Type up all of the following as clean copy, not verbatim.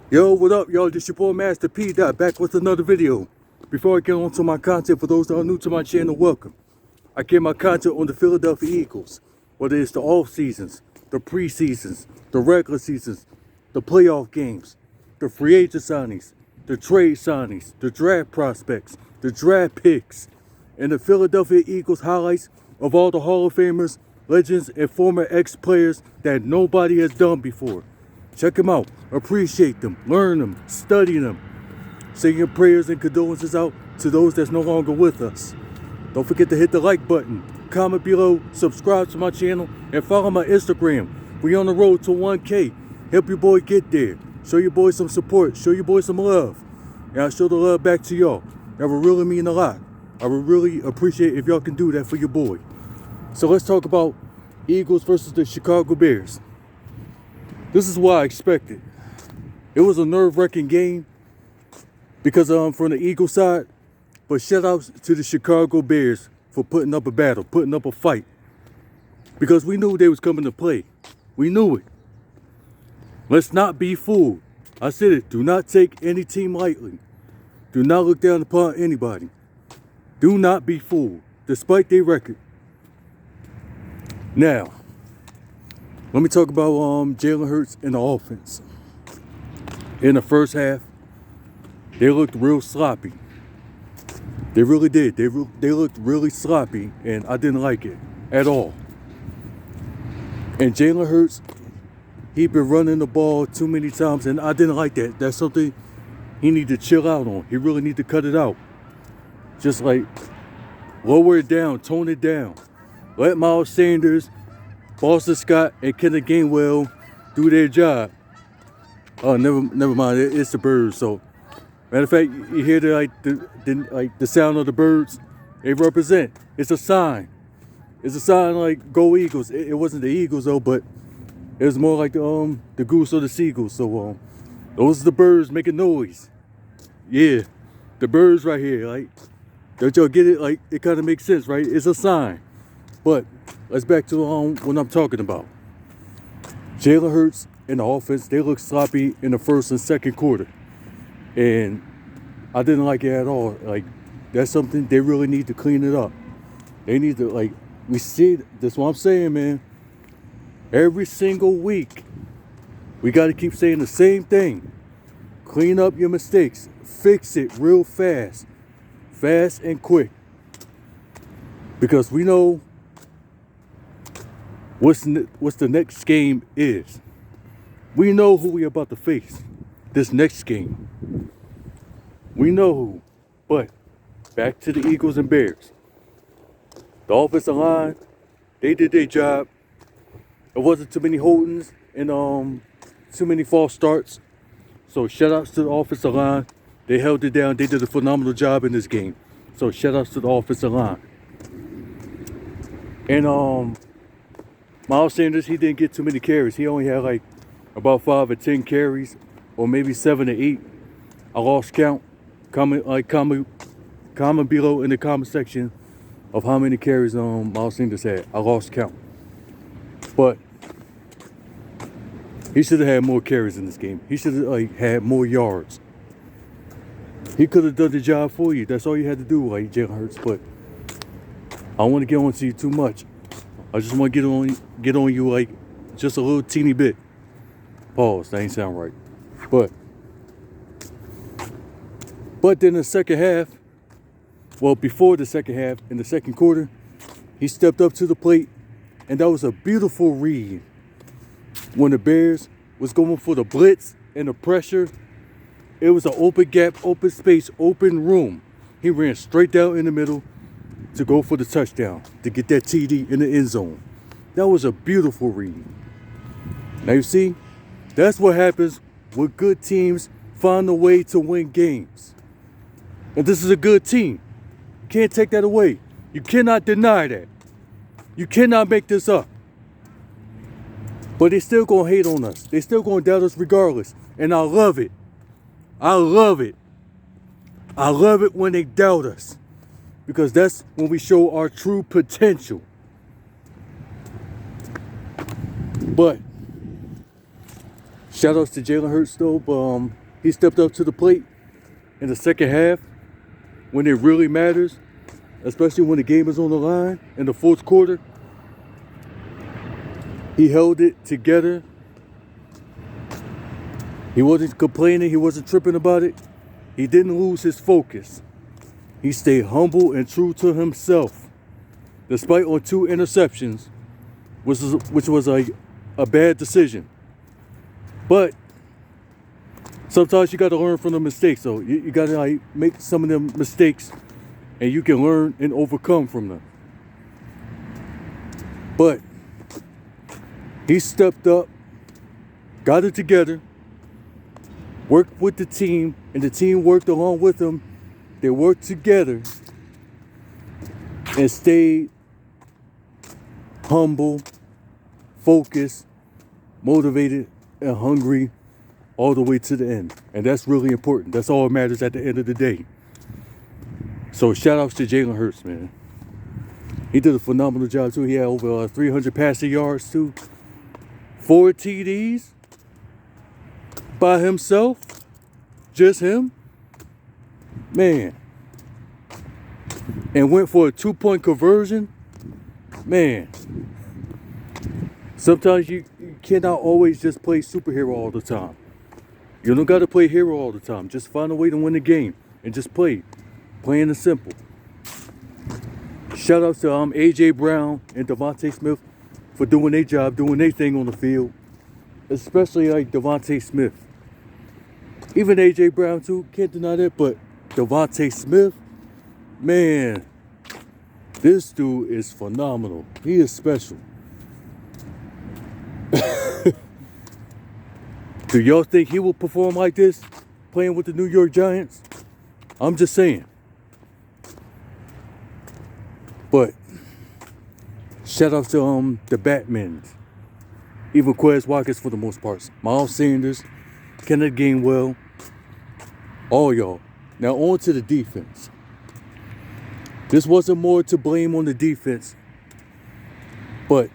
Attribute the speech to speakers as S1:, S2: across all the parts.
S1: Yo, what up, y'all? This your boy Master P. Back with another video. Before I get on to my content, for those that are new to my channel, welcome. I get my content on the Philadelphia Eagles, whether it's the off seasons, the preseasons, the regular seasons, the playoff games, the free agent signings, the trade signings, the draft prospects, the draft picks, and the Philadelphia Eagles highlights of all the Hall of Famers, legends, and former ex-players that nobody has done before. Check them out, appreciate them, learn them, study them. Send your prayers and condolences out to those that's no longer with us. Don't forget to hit the like button, comment below, subscribe to my channel, and follow my Instagram. We on the road to 1K. Help your boy get there. Show your boy some support. Show your boy some love. And I'll show the love back to y'all. That would really mean a lot. I would really appreciate if y'all can do that for your boy. So let's talk about Eagles versus the Chicago Bears. This is what I expected. It was a nerve-wracking game because from the Eagles side, but shout outs to the Chicago Bears for putting up a battle, putting up a fight. Because we knew they was coming to play. We knew it. Let's not be fooled. I said it, do not take any team lightly. Do not look down upon anybody. Do not be fooled, despite their record. Now, let me talk about Jalen Hurts and the offense. In the first half, they looked real sloppy. They really did. They looked really sloppy, and I didn't like it at all. And Jalen Hurts, he been running the ball too many times, and I didn't like that. That's something he need to chill out on. He really need to cut it out. Just like lower it down, tone it down. Let Miles Sanders, Boston Scott, and Kenneth Gainwell do their job. Oh, never mind. It's the birds. So, matter of fact, you hear the sound of the birds. They represent. It's a sign. It's a sign like go Eagles. It wasn't the Eagles though, but it was more like the goose or the seagulls. So those are the birds making noise. Yeah, the birds right here. Like, don't y'all get it? Like, it kind of makes sense, right? It's a sign. But let's back to what I'm talking about. Jalen Hurts and the offense, they look sloppy in the first and second quarter. And I didn't like it at all. Like, that's something they really need to clean it up. They need to, like, we see, that's what I'm saying, man. Every single week, we got to keep saying the same thing. Clean up your mistakes. Fix it real fast. Fast and quick. Because we know what's the next game is. We know who we're about to face this next game. We know who. But back to the Eagles and Bears. The offensive line, they did their job. There wasn't too many holdings and too many false starts. So shout outs to the offensive line. They held it down. They did a phenomenal job in this game. So shout outs to the offensive line. And Miles Sanders, he didn't get too many carries. He only had like about 5 or 10 carries, or maybe 7 or 8. I lost count. Comment below in the comment section of how many carries Miles Sanders had. I lost count. But he should have had more carries in this game. He should have had more yards. He could have done the job for you. That's all you had to do, like Jalen Hurts. But I don't want to get on to you too much. I just want to get on you like just a little teeny bit. Pause. That ain't sound right. But then the second half, well, before the second half, in the second quarter, he stepped up to the plate, and that was a beautiful read. When the Bears was going for the blitz and the pressure, it was an open gap, open space, open room. He ran straight down in the middle to go for the touchdown, to get that TD in the end zone. That was a beautiful read. Now you see, that's what happens when good teams find a way to win games. And this is a good team. Can't take that away. You cannot deny that. You cannot make this up. But they still gonna hate on us. They still gonna doubt us regardless. And I love it. I love it. I love it when they doubt us. Because that's when we show our true potential. But Shout outs to Jalen Hurts though. He stepped up to the plate in the second half when it really matters, especially when the game is on the line in the fourth quarter. He held it together. He wasn't complaining. He wasn't tripping about it. He didn't lose his focus. He stayed humble and true to himself, despite on 2 interceptions, which was a bad decision. But sometimes you got to learn from the mistakes. So you got to make some of them mistakes, and you can learn and overcome from them. But he stepped up, got it together, worked with the team, and the team worked along with him. They worked together and stayed humble, focused, motivated, and hungry all the way to the end. And that's really important. That's all that matters at the end of the day. So shout outs to Jalen Hurts, man. He did a phenomenal job too. He had over 300 passing yards too. 4 TDs by himself. Just him. Man. And went for a 2-point conversion. Man. Sometimes you cannot always just play superhero all the time. You don't got to play hero all the time. Just find a way to win the game and just play. Plain and simple. Shout out to A.J. Brown and Devontae Smith for doing their job, doing their thing on the field. Especially like Devontae Smith. Even A.J. Brown too, can't deny that. But Devontae Smith, man, this dude is phenomenal. He is special. Do y'all think he will perform like this playing with the New York Giants? I'm just saying. But shout out to the Batmans. Even Quez Watkins for the most part. Miles Sanders, Kenneth Gainwell, all y'all. Now on to the defense. This wasn't more to blame on the defense, but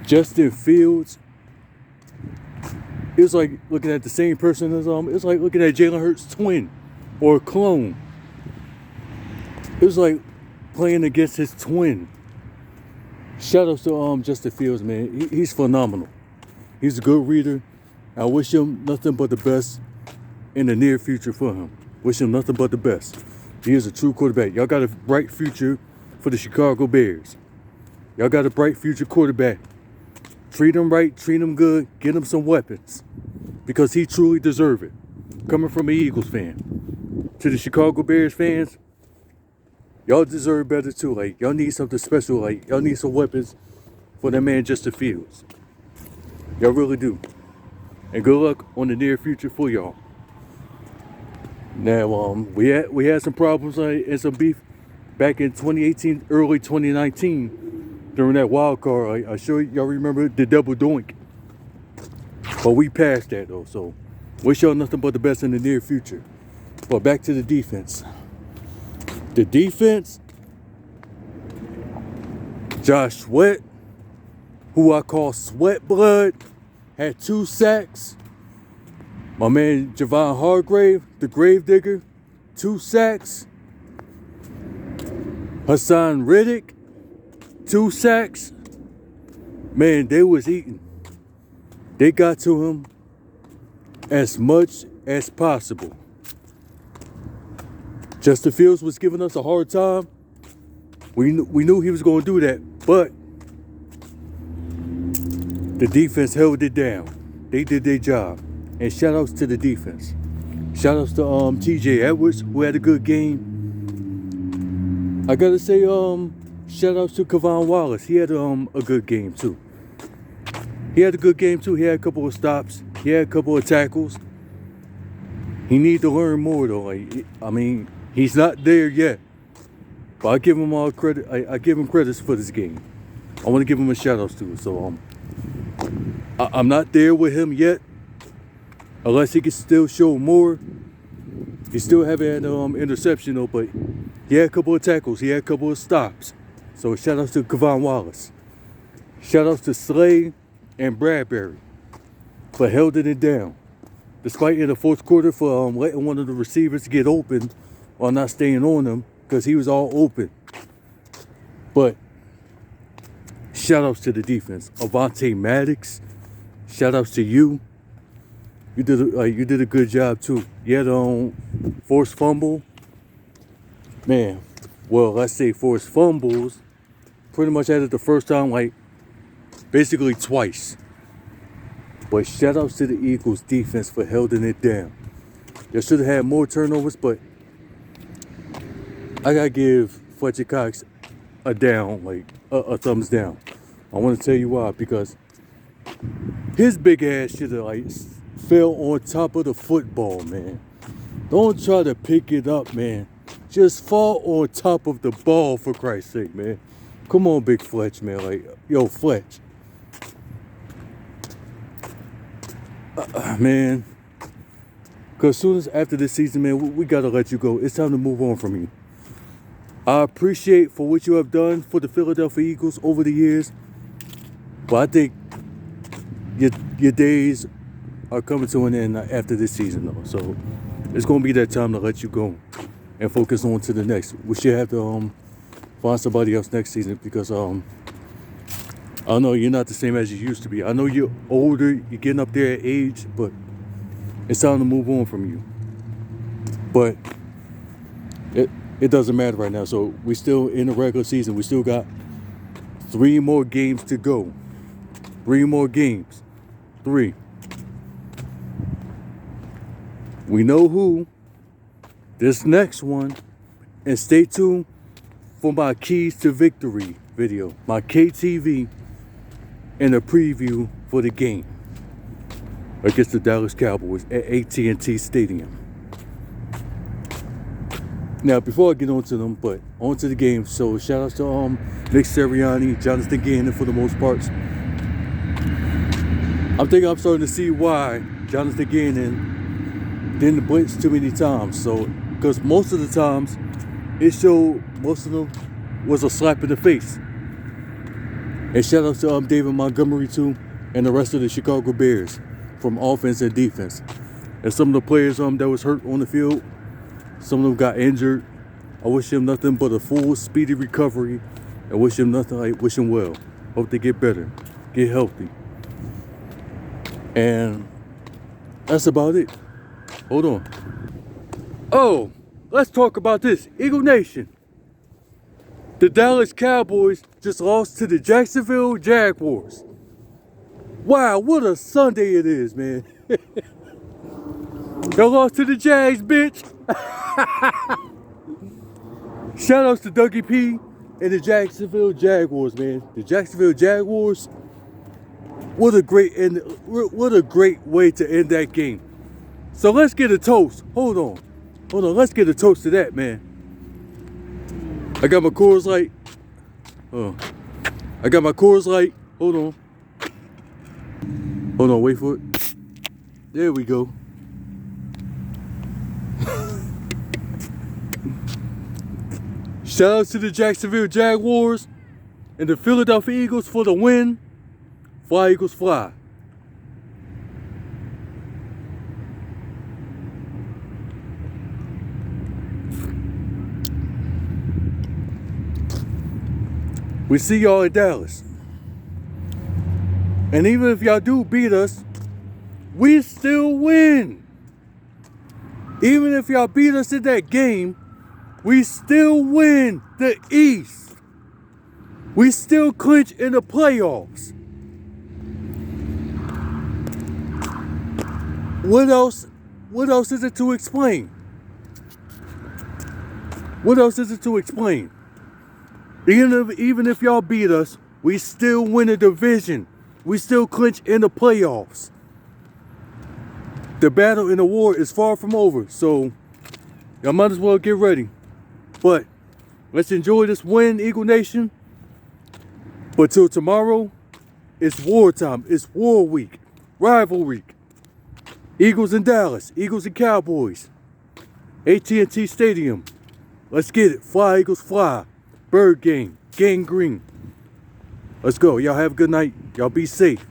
S1: Justin Fields, it was like looking at the same person as it's like looking at Jalen Hurts' twin or clone. It was like playing against his twin. Shout out to Justin Fields, man. He's phenomenal. He's a good reader. I wish him nothing but the best in the near future for him. Wish him nothing but the best. He is a true quarterback. Y'all got a bright future for the Chicago Bears. Y'all got a bright future quarterback. Treat him right, treat him good, get him some weapons. Because he truly deserves it. Coming from an Eagles fan. To the Chicago Bears fans, y'all deserve better too. Like, y'all need something special. Like, y'all need some weapons for that man Justin Fields. Y'all really do. And good luck on the near future for y'all. Now, we had some problems and some beef back in 2018, early 2019, during that wild card. I'm sure y'all remember the double doink. But we passed that though, so wish y'all nothing but the best in the near future. But back to the defense. The defense, Josh Sweat, who I call Sweat Blood, had 2 sacks. My man Javon Hargrave, the Gravedigger, 2 sacks. Hassan Riddick, 2 sacks. Man, they was eating. They got to him as much as possible. Justin Fields was giving us a hard time. We knew he was going to do that, but the defense held it down. They did their job. And shout outs to the defense. Shout outs to TJ Edwards, who had a good game. I gotta say, shout outs to Kevon Wallace. He had a good game too. He had a good game too. He had a couple of stops. He had a couple of tackles. He needs to learn more though. I mean, he's not there yet. But I give him all credit. I give him credits for this game. I want to give him a shout outs too. So I'm not there with him yet. Unless he can still show more. He still haven't had interception though, but he had a couple of tackles. He had a couple of stops. So shout outs to Kevon Wallace. Shout outs to Slay and Bradbury for holding it down. Despite in the fourth quarter for letting one of the receivers get open or not staying on him because he was all open. But shout outs to the defense. Avonte Maddox, shout outs to you. You did a good job too. You had forced fumble. Man, well, let's say forced fumbles. Pretty much had it the first time, like basically twice. But shout outs to the Eagles defense for holding it down. They should have had more turnovers, but I gotta give Fletcher Cox a down, like a thumbs down. I want to tell you why, because his big ass should have like fell on top of the football, man. Don't try to pick it up, man. Just fall on top of the ball, for Christ's sake, man. Come on, Big Fletch, man. Like, yo, Fletch. Man. Because as soon as after this season, man, we got to let you go. It's time to move on from you. I appreciate for what you have done for the Philadelphia Eagles over the years. But I think your days are coming to an end after this season, though. So it's going to be that time to let you go and focus on to the next. We should have to find somebody else next season because I know you're not the same as you used to be. I know you're older, you're getting up there at age, but it's time to move on from you. But it doesn't matter right now. So we still in the regular season. We still got 3 more games to go. 3 more games. 3. We know who. This next one. And stay tuned for my Keys to Victory video. My KTV and a preview for the game against the Dallas Cowboys at AT&T Stadium. Now, before I get on to them, but on to the game. So, shout out to Nick Sirianni, Jonathan Gannon for the most parts. I'm starting to see why Jonathan Gannon didn't blitz too many times. So, because most of the times, most of them was a slap in the face. And shout out to David Montgomery too, and the rest of the Chicago Bears from offense and defense. And some of the players that was hurt on the field, some of them got injured. I wish them nothing but a full, speedy recovery. I wish them nothing like wish them well. Hope they get better, get healthy. And that's about it. Hold on. Oh, let's talk about this. Eagle Nation. The Dallas Cowboys just lost to the Jacksonville Jaguars. Wow, what a Sunday it is, man. Y'all lost to the Jags, bitch. Shout outs to Dougie P and the Jacksonville Jaguars, man. The Jacksonville Jaguars. What a great way to end that game. So let's get a toast. Hold on. Let's get a toast to that, man. I got my Coors Light. I got my Coors Light. Hold on, wait for it. There we go. Shout out to the Jacksonville Jaguars and the Philadelphia Eagles for the win. Fly, Eagles, fly. We see y'all in Dallas. And even if y'all do beat us, we still win. Even if y'all beat us in that game, we still win the East. We still clinch in the playoffs. What else is it to explain? What else is it to explain? Even if y'all beat us, we still win a division. We still clinch in the playoffs. The battle in the war is far from over, so y'all might as well get ready. But let's enjoy this win, Eagle Nation. But till tomorrow, it's war time. It's war week, rival week. Eagles in Dallas, Eagles and Cowboys. AT&T Stadium. Let's get it. Fly, Eagles, fly. Bird game, gang green. Let's go. Y'all have a good night. Y'all be safe.